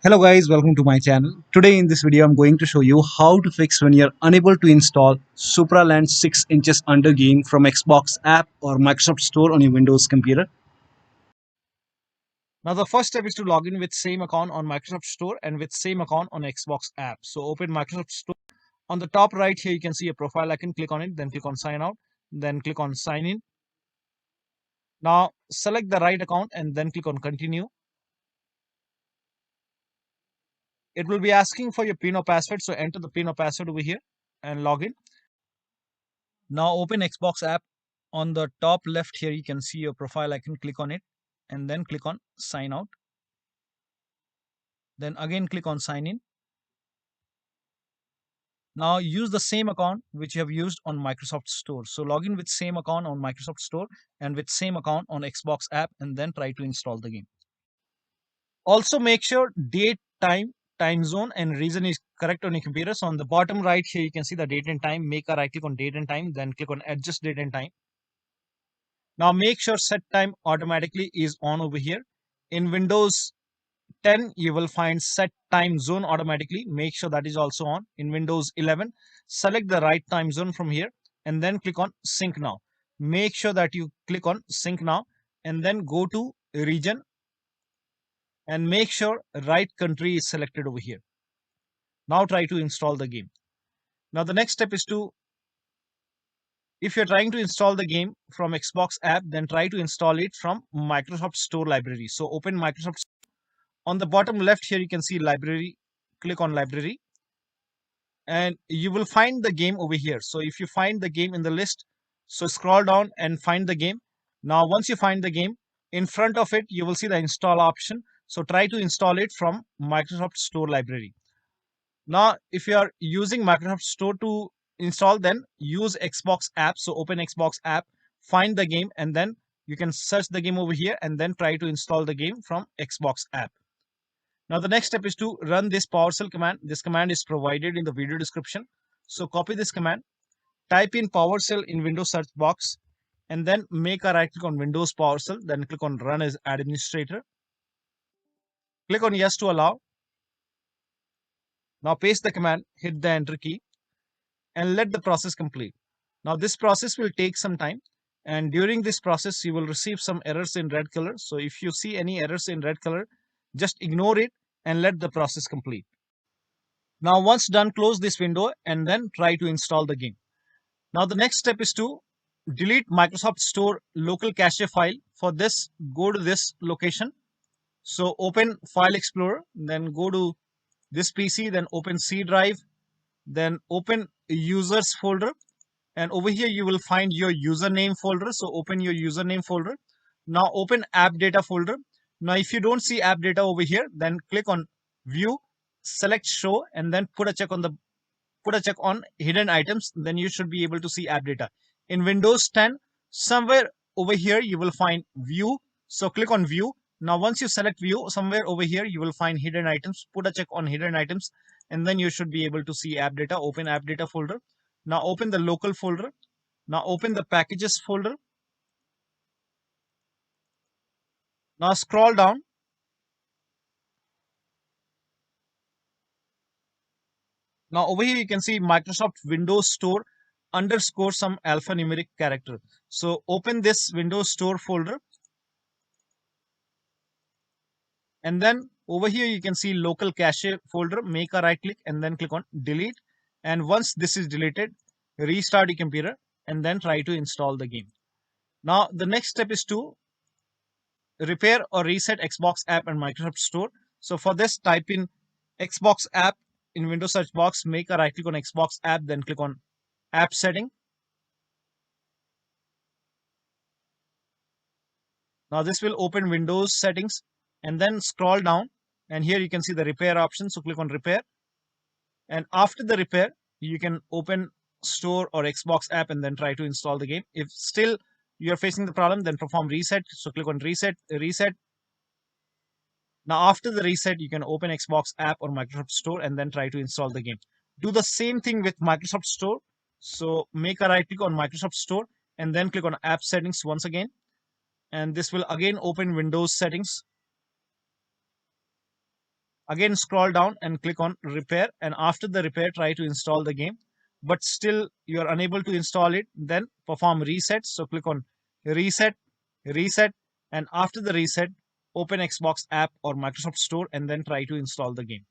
Hello guys, welcome to my channel. Today in this video I'm going to show you how to fix when you're unable to install Supraland 6 inches under game from Xbox app or Microsoft Store on your Windows computer. Now the first step is to log in with same account on Microsoft Store and with same account on Xbox app. So open Microsoft Store. On the top right here you can see a profile icon, click on it, then click on sign out, then click on sign in. Now select the right account and then click on continue. It will be asking for your PIN or password, so enter the PIN or password over here and log in. Now open Xbox app. On the top left here you can see your profile icon, click on it and then click on sign out. Then again click on sign in. Now use the same account which you have used on Microsoft Store. So log in with same account on Microsoft Store and with same account on Xbox app and then try to install the game. Also make sure date, time zone and region is correct on your computer. So on the bottom right here you can see the date and time. Make a right click on date and time, then click on adjust date and time. Now make sure set time automatically is on over here. In Windows 10 you will find set time zone automatically. Make sure that is also on. In Windows 11 select the right time zone from here and then click on sync now. Make sure that you click on sync now and then go to region and make sure right country is selected over here. Now try to install the game. Now the next step is to, if you're trying to install the game from Xbox app, then try to install it from Microsoft Store library. So open Microsoft. On the bottom left here you can see library. Click on library and you will find the game over here. So if you find the game in the list, so scroll down and find the game. Now once you find the game, in front of it you will see the install option. So try to install it from Microsoft Store library. Now if you are using Microsoft Store to install, then use Xbox app. So open Xbox app, find the game and then you can search the game over here and then try to install the game from Xbox app. Now the next step is to run this PowerShell command. This command is provided in the video description. So copy this command, type in PowerShell in Windows search box and then make a right click on Windows PowerShell, then click on run as administrator. Click on yes to allow. Now paste the command, hit the enter key and let the process complete. Now this process will take some time and during this process you will receive some errors in red color. So if you see any errors in red color, just ignore it and let the process complete. Now once done, close this window and then try to install the game. Now the next step is to delete Microsoft Store local cache file. For this, go to this location. So open File Explorer, then go to this PC, then open C drive, then open users folder and over here you will find your username folder. So open your username folder. Now open AppData folder. Now if you don't see AppData over here, then click on view, select show and then put a check on hidden items. Then you should be able to see AppData. In Windows 10 somewhere over here you will find view. So click on view. Now once you select view, somewhere over here you will find hidden items. Put a check on hidden items and then you should be able to see AppData. Open AppData folder. Now open the local folder. Now open the packages folder. Now scroll down. Now over here you can see Microsoft Windows Store underscore some alphanumeric character. So open this Windows Store folder. And then over here you can see local cache folder. Make a right click and then click on delete. And once this is deleted, restart your computer and then try to install the game. Now the next step is to repair or reset Xbox app and Microsoft Store. So for this, type in Xbox app in Windows search box, make a right click on Xbox app, then click on app setting. Now this will open Windows settings and then scroll down and here you can see the repair option. So click on repair and after the repair you can open Store or Xbox app and then try to install the game. If still you're facing the problem, then perform reset. So click on reset. Now after the reset you can open Xbox app or Microsoft Store and then try to install the game. Do the same thing with Microsoft Store. So make a right click on Microsoft Store and then click on app settings once again. And this will again open Windows settings. Again, scroll down and click on repair, and after the repair, try to install the game. But still you're unable to install it, then perform reset. So click on reset, reset, and after the reset, open Xbox app or Microsoft Store and then try to install the game.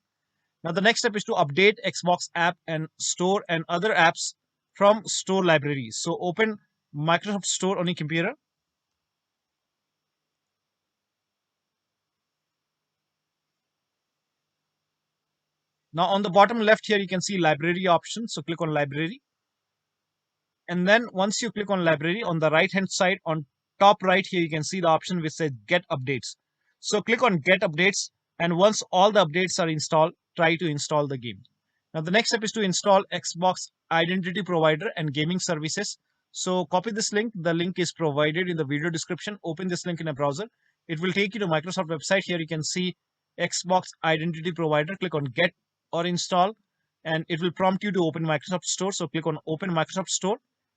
Now the next step is to update Xbox app and store and other apps from store libraries. So open Microsoft Store on your computer. Now on the bottom left here, you can see library option. So click on library. And then once you click on library, on the right hand side on top right here, you can see the option which says get updates. So click on get updates, and once all the updates are installed, try to install the game. Now the next step is to install Xbox Identity Provider and Gaming Services. So copy this link. The link is provided in the video description. Open this link in a browser. It will take you to Microsoft website. Here you can see Xbox Identity Provider. Click on get or install, and it will prompt you to open Microsoft Store. So click on open Microsoft Store,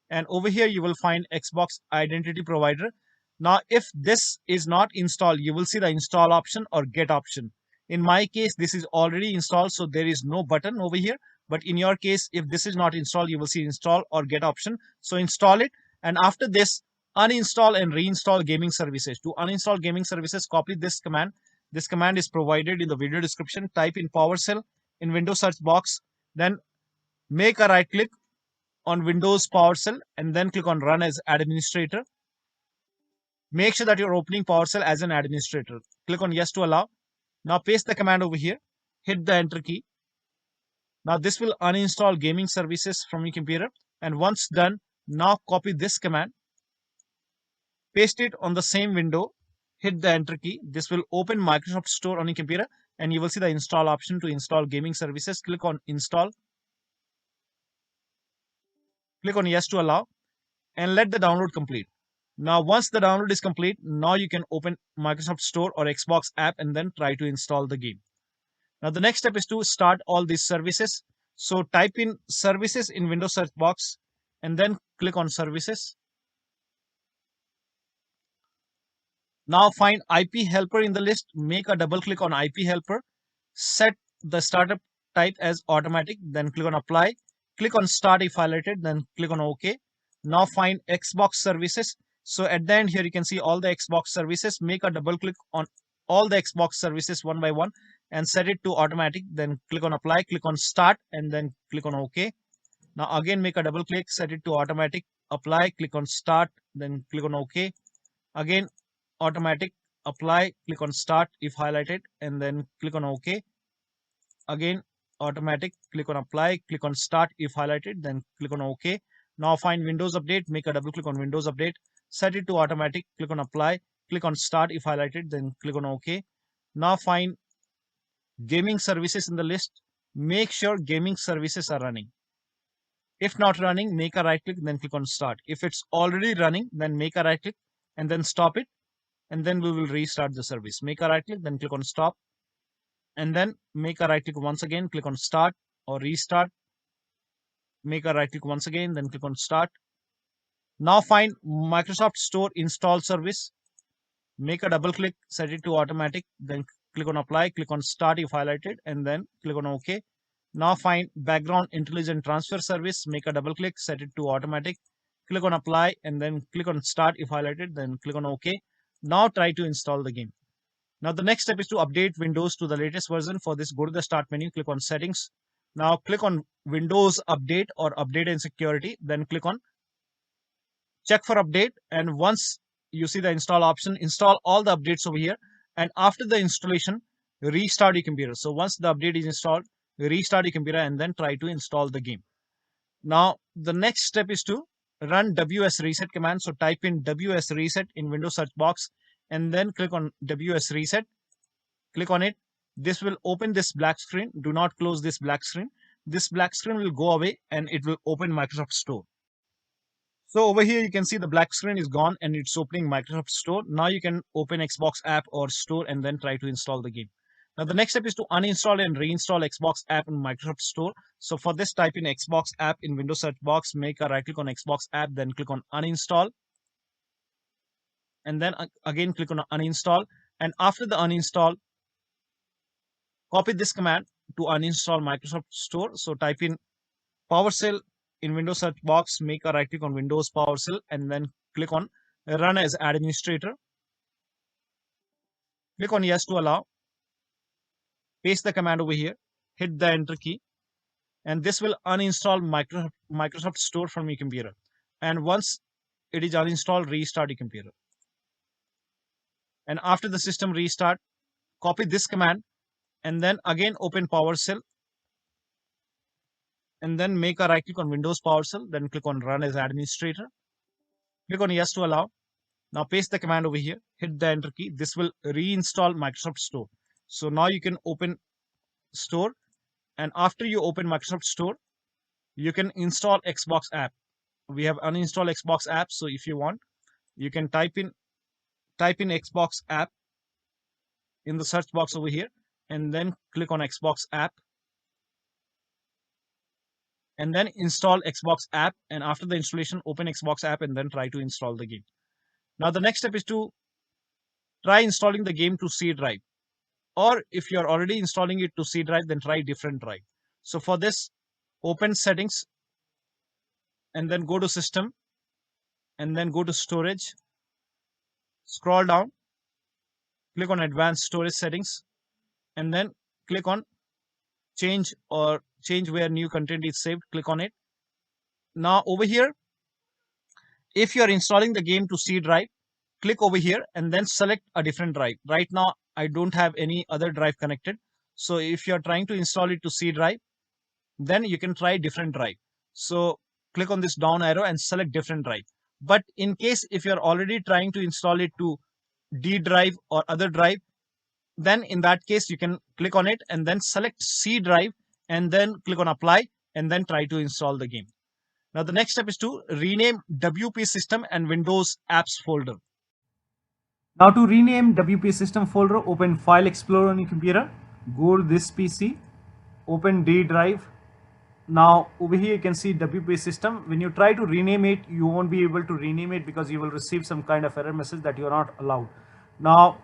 and over here you will find Xbox Identity Provider. Now if this is not installed, you will see the install option or get option. In my case, this is already installed, so there is no button over here. But in your case, if this is not installed, you will see install or get option. So install it, and after this, uninstall and reinstall gaming services. To uninstall gaming services, copy this command. This command is provided in the video description. Type in PowerShell in Windows search box, then make a right click on Windows PowerShell and then click on Run as Administrator. Make sure that you're opening PowerShell as an administrator. Click on Yes to allow. Now paste the command over here. Hit the Enter key. Now this will uninstall gaming services from your computer. And once done, now copy this command. Paste it on the same window. Hit the Enter key. This will open Microsoft Store on your computer, and you will see the install option to install gaming services. Click on Install. Click on Yes to allow and let the download complete. Now, once the download is complete, now you can open Microsoft Store or Xbox app and then try to install the game. Now, the next step is to start all these services. So type in services in Windows search box and then click on services. Now find IP helper in the list. Make a double click on IP helper. Set the startup type as automatic. Then click on apply. Click on start if highlighted. Then click on OK. Now find Xbox services. So at the end here, you can see all the Xbox services. Make a double click on all the Xbox services one by one and set it to automatic. Then click on apply. Click on start and then click on OK. Now again, make a double click. Set it to automatic. Apply. Click on start. Then click on OK. Again, automatic, apply, click on start if highlighted and then click on OK. Again, automatic, click on apply, click on start if highlighted, then click on OK. Now find Windows Update, make a double click on Windows Update, set it to automatic, click on apply, click on start if highlighted, then click on OK. Now find gaming services in the list. Make sure gaming services are running. If not running, make a right click, then click on start. If it's already running, then make a right click and then stop it. And then we will restart the service. Make a right click, then click on stop, and then make a right click once again, click on start or restart. Make a right click once again, then click on start. Now find Microsoft Store install service. Make a double click, set it to automatic, then click on apply, click on start if highlighted, and then click on OK. Now find background intelligent transfer service. Make a double click, set it to automatic, click on apply, and then click on start if highlighted, then click on OK. Now try to install the game. Now the next step is to update Windows to the latest version. For this, go to the start menu, click on settings. Now click on Windows Update or Update and Security. Then click on check for update. And once you see the install option, install all the updates over here. And after the installation, restart your computer. So once the update is installed, restart your computer and then try to install the game. Now the next step is to run ws reset command. So type in ws reset in Windows search box and then click on ws reset. Click on it. This will open this black screen. Do not close this black screen. This black screen will go away and it will open Microsoft Store. So over here you can see the black screen is gone and it's opening Microsoft Store. Now you can open Xbox app or store and then try to install the game. Now the next step is to uninstall and reinstall Xbox app in Microsoft Store. So for this, type in Xbox app in Windows search box, make a right click on Xbox app, then click on uninstall. And then again click on uninstall. And after the uninstall, copy this command to uninstall Microsoft Store. So type in PowerShell in Windows search box, make a right click on Windows PowerShell, and then click on Run as Administrator. Click on Yes to allow. Paste the command over here. Hit the Enter key, and this will uninstall Microsoft Store from your computer. And once it is uninstalled, restart your computer. And after the system restart, copy this command and then again open PowerShell, and then make a right click on Windows PowerShell, then click on Run as Administrator. Click on Yes to allow. Now paste the command over here, hit the Enter key. This will reinstall Microsoft Store. So now you can open Store, and after you open Microsoft Store, you can install Xbox app. We have uninstalled Xbox app, so if you want, you can type in Xbox app in the search box over here, and then click on Xbox app, and then install Xbox app. And after the installation, open Xbox app and then try to install the game. Now the next step is to try installing the game to C drive, or if you're already installing it to C drive, then try different drive. So for this, open settings and then go to system and then go to storage, scroll down, click on advanced storage settings, and then click on change where new content is saved. Click on it. Now over here, if you are installing the game to C drive, click over here and then select a different drive. Right now I don't have any other drive connected, so if you are trying to install it to C drive, then you can try different drive. So click on this down arrow and select different drive. But in case if you're already trying to install it to D drive or other drive, then in that case you can click on it and then select C drive and then click on apply and then try to install the game. Now the next step is to rename WP system and Windows apps folder. Now to rename WP system folder, open File Explorer on your computer, go to this PC, open D drive. Now over here you can see WP system. When you try to rename it, you won't be able to rename it because you will receive some kind of error message that you are not allowed. Now,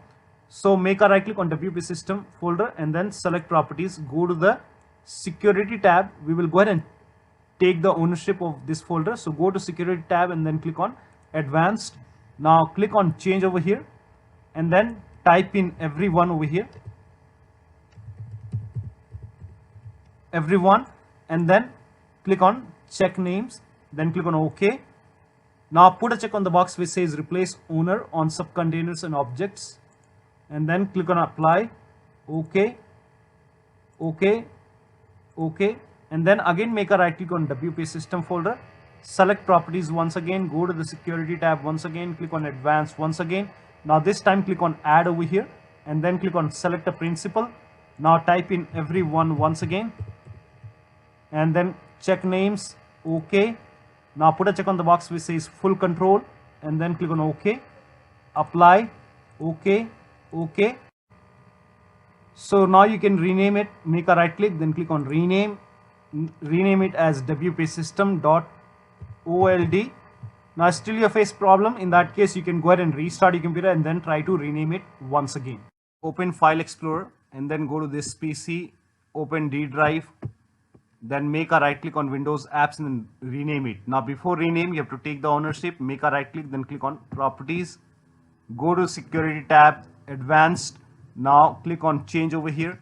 so make a right click on WP system folder and then select properties, go to the security tab. We will go ahead and take the ownership of this folder. So go to security tab and then click on advanced. Now click on change over here and then type in everyone over here, everyone, and then click on check names, then click on OK. Now put a check on the box which says replace owner on subcontainers and objects, and then click on apply. OK, OK, OK, and then again make a right click on WP system folder, select properties once again, go to the security tab once again, click on advanced once again. Now this time click on add over here and then click on select a principal. Now type in everyone once again and then check names. OK. Now put a check on the box which says full control and then click on OK, apply. OK, OK. So now you can rename it. Make a right click, then click on rename it as WP system.old. Now still you face problem. In that case you can go ahead and restart your computer and then try to rename it once again. Open File Explorer and then go to this PC, open D drive, then make a right click on Windows apps and then rename it. Now before rename you have to take the ownership, make a right click, then click on properties, go to security tab, advanced. Now click on change over here,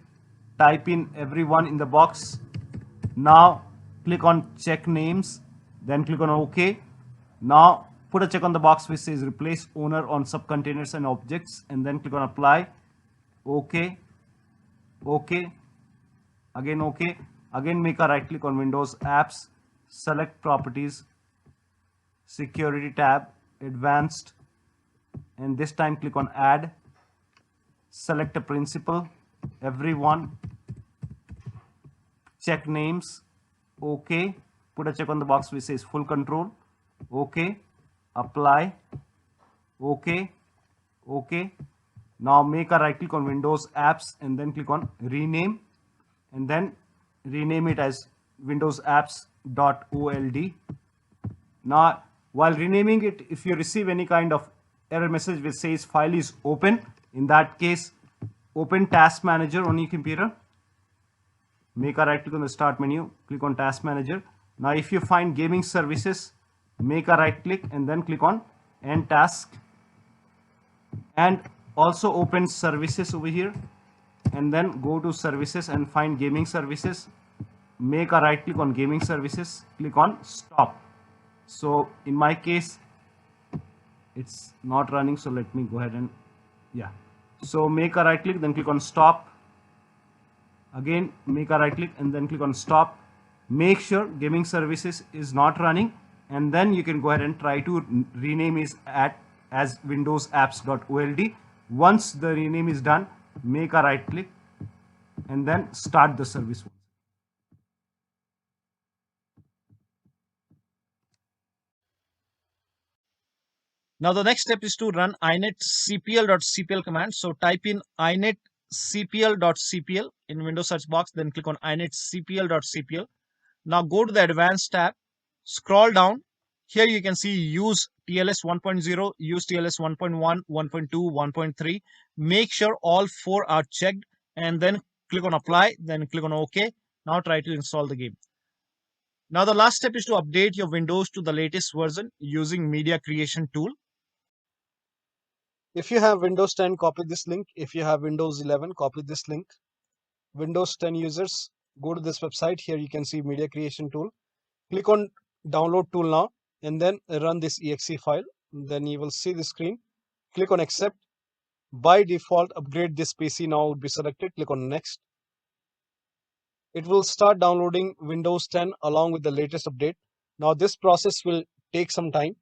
type in everyone in the box. Now click on check names, then click on OK. Now put a check on the box which says replace owner on subcontainers and objects and then click on apply. OK, OK, again OK. Again make a right click on Windows apps, select properties, security tab, advanced, and this time click on add, select a principal, everyone, check names. OK, put a check on the box which says full control. OK, apply. OK, OK. Now make a right click on Windows apps and then click on rename and then rename it as Windows apps.old. Now while renaming it, if you receive any kind of error message which says file is open, in that case open task manager on your computer make a right click on the start menu, click on task manager. Now if you find gaming services, make a right click and then click on end task, and also open services over here, and then go to services and find gaming services, make a right click on gaming services, click on stop. So in my case it's not running, so let me go ahead and yeah, so make a right click, then click on stop. Again make a right click and then click on stop. Make sure gaming services is not running, and then you can go ahead and try to rename it as Windows apps.old. Once the rename is done, make a right click and then start the service. Now the next step is to run inetcpl.cpl command. So type in inetcpl.cpl in Windows search box, then click on inetcpl.cpl. Now go to the advanced tab, scroll down. Here you can see use TLS 1.0, use TLS 1.1, 1.2, 1.3. Make sure all four are checked and then click on apply, then click on OK. Now try to install the game. Now the last step is to update your Windows to the latest version using media creation tool. If you have Windows 10, copy this link. If you have Windows 11, copy this link. Windows 10 users, go to this website. Here you can see media creation tool. Click on download tool now and then run this exe file. Then you will see the screen. Click on accept. By default, upgrade this PC now would be selected. Click on next. It will start downloading Windows 10 along with the latest update. Now this process will take some time.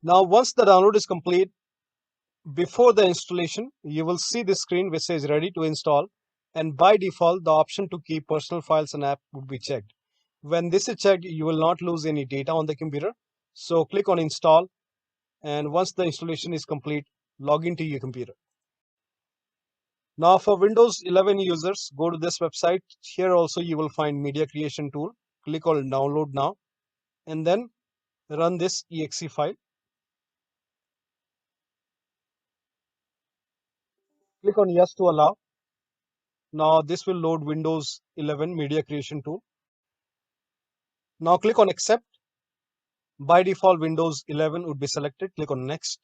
Now once the download is complete, before the installation, you will see this screen which says ready to install, and by default the option to keep personal files and app would be checked. When this is checked, you will not lose any data on the computer. So click on install, and once the installation is complete, log into your computer. Now for Windows 11 users, go to this website. Here also you will find media creation tool. Click on download now and then run this exe file. Click on yes to allow. Now this will load Windows 11 media creation tool. Now click on accept. By default Windows 11 would be selected. Click on next.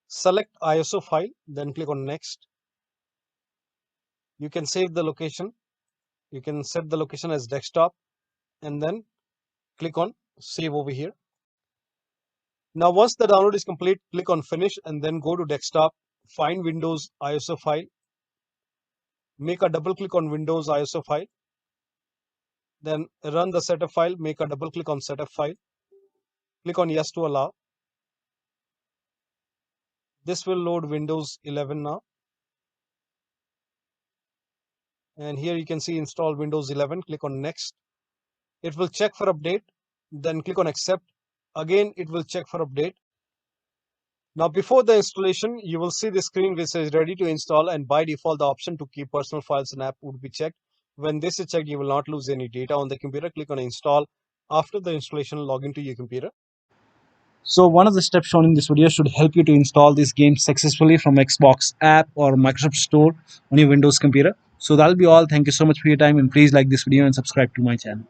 Select ISO file, then click on next. You can save the location. You can set the location as desktop and then click on save over here. Now once the download is complete, click on finish and then go to desktop, find Windows ISO file, make a double click on Windows ISO file, then run the setup file, make a double click on setup file, click on yes to allow. This will load Windows 11 now. And here you can see install Windows 11, click on next. It will check for update, then click on accept. Again, it will check for update. Now before the installation, you will see the screen which says ready to install, and by default the option to keep personal files and app would be checked. When this is checked, you will not lose any data on the computer. Click on install. After the installation, log into your computer. So one of the steps shown in this video should help you to install this game successfully from Xbox app or Microsoft Store on your Windows computer. So that'll be all. Thank you so much for your time, and please like this video and subscribe to my channel.